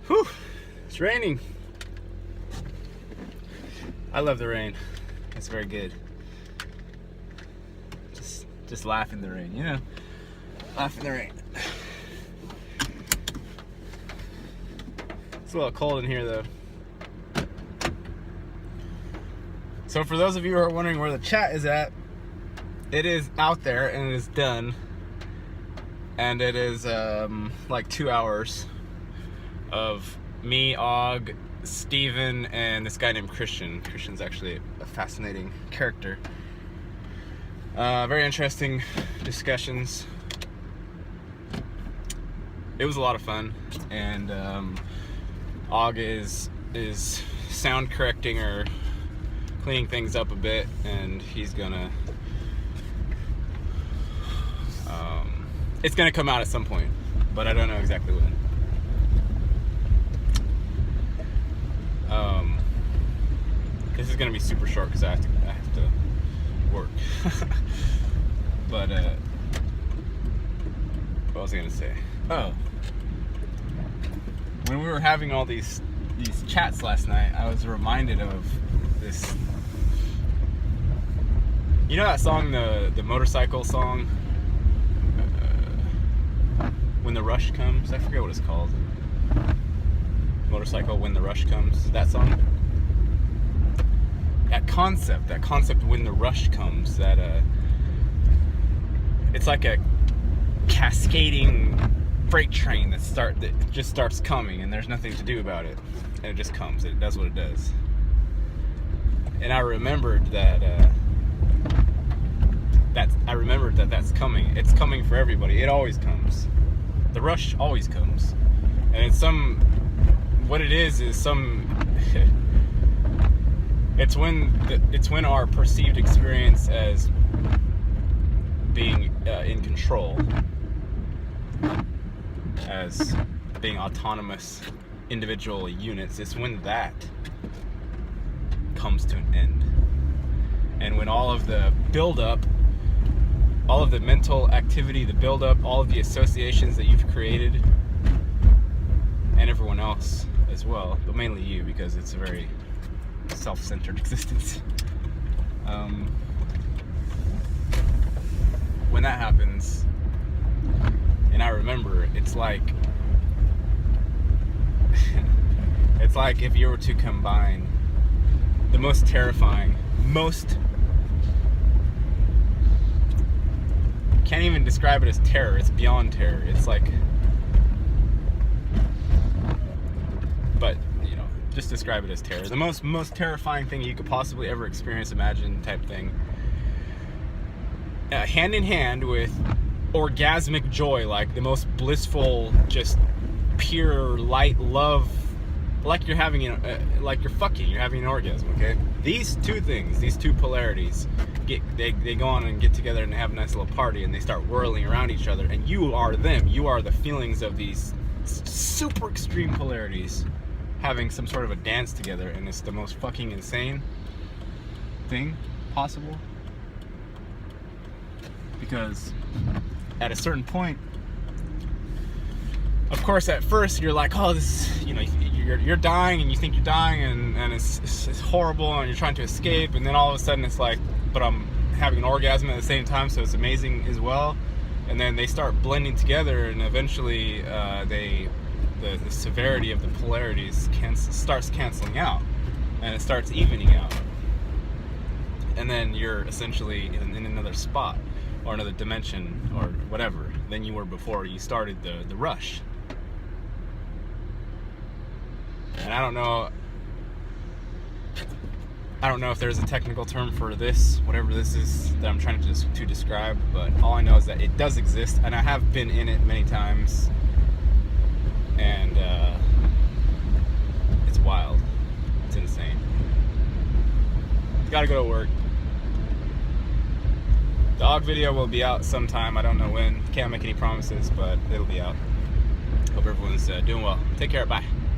Whew, it's raining. I love the rain. It's very good. Just laugh in the rain, you know? Laugh in the rain. It's a little cold in here though. So for those of you who are wondering where the chat is at, it is out there and it is done. And it is like 2 hours of me, Og, Steven, and this guy named Christian. Christian's actually a fascinating character. Very interesting discussions. It was a lot of fun, and Og is sound correcting or cleaning things up a bit, and he's gonna it's gonna come out at some point, but I don't know exactly when. This is gonna be super short because I have to work. But what was I gonna say? Oh, when we were having all these chats last night, I was reminded of this. You know that song, the motorcycle song, When the Rush Comes? I forget what it's called. Motorcycle, When the Rush Comes. That song. That concept, when the rush comes, that it's like a cascading freight train that just starts coming, and there's nothing to do about it, and it just comes. It does what it does. And I remembered that's coming. It's coming for everybody. It always comes. The rush always comes, and it's what it is it's when our perceived experience as being in control, as being autonomous individual units, it's when that comes to an end. And when all of the build-up, all of the mental activity, the build-up, all of the associations that you've created, and everyone else as well, but mainly you, because it's a very self-centered existence. When that happens, and I remember, it's like if you were to combine the most terrifying, can't even describe it as terror, it's beyond terror, it's like, but just describe it as terror. The most terrifying thing you could possibly ever experience, imagine type thing. Hand in hand with orgasmic joy, like the most blissful, just pure light love, like you're having, like you're having an orgasm. Okay, these two things, these two polarities, they go on and get together and have a nice little party, and they start whirling around each other, and you are them. You are the feelings of these super extreme polarities having some sort of a dance together, and it's the most fucking insane thing possible. Because at a certain point, of course, at first you're like, oh, this, you're dying, and you think you're dying, and it's horrible, and you're trying to escape, and then all of a sudden it's like, but I'm having an orgasm at the same time, so it's amazing as well. And then they start blending together, and eventually the severity of the polarities starts canceling out, and it starts evening out, and then you're essentially in another spot or another dimension or whatever than you were before you started the rush. And I don't know if there's a technical term for this, whatever this is that I'm trying to describe, but all I know is that it does exist, and I have been in it many times. And it's wild. It's insane. Gotta go to work. The Og video will be out sometime. I don't know when. Can't make any promises, but it'll be out. Hope everyone's doing well. Take care. Bye.